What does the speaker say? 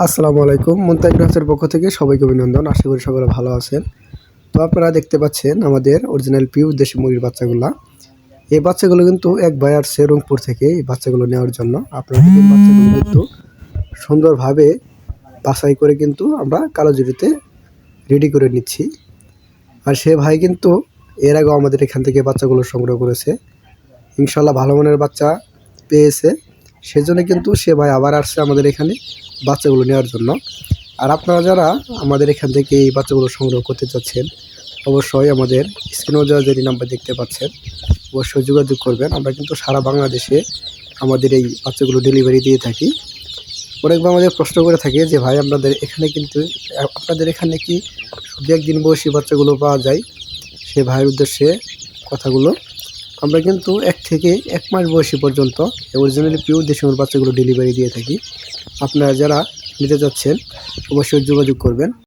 আসসালামু আলাইকুম। মুনতাজ হাউসের পক্ষ থেকে সবাইকে অভিনন্দন। আশা করি সকলে ভালো আছেন। তো আপনারা দেখতে পাচ্ছেন আমাদের অরিজিনাল পিওর দেশি মুরগির বাচ্চাগুলা। এই বাচ্চাগুলো কিন্তু এক ভাই আসছে রংপুর থেকে এই বাচ্চাগুলো নেওয়ার জন্য। আপনারা দেখুন বাচ্চাগুলো কিন্তু সুন্দরভাবে বাছাই করে কিন্তু আমরা কালোজিরিতে রেডি করে নিচ্ছি। আর সে ভাই কিন্তু এর আগেও আমাদের এখান থেকে বাচ্চাগুলো সংগ্রহ করেছে। ইনশাল্লাহ ভালো মানের বাচ্চা পেয়েছে। সেজন্য কিন্তু সে ভাই আবার আসছে আমাদের এখানে বাচ্চাগুলো নেওয়ার জন্য। আর আপনারা যারা আমাদের এখান থেকে এই বাচ্চাগুলো সংগ্রহ করতে চাচ্ছেন, অবশ্যই আমাদের স্ক্রিনেও দেওয়া যে নাম্বার দেখতে পাচ্ছেন, অবশ্যই যোগাযোগ করবেন। আমরা কিন্তু সারা বাংলাদেশে আমাদের এই বাচ্চাগুলো ডেলিভারি দিয়ে থাকি। অনেকবার আমাদের প্রশ্ন করে থাকে যে ভাই আপনাদের এখানে কি শুধু একদিন বয়সী বাচ্চাগুলো পাওয়া যায়? সে ভাইয়ের উদ্দেশ্যে কথাগুলো, আমরা কিন্তু 1 থেকে 1 মাস বয়সী পর্যন্ত অরিজিনালি পিওর দেশি মুরগির বাচ্চাগুলো ডেলিভারি দিয়ে থাকি। আপনারা যারা নিতে যাচ্ছেন অবশ্যই যোগাযোগ করবেন।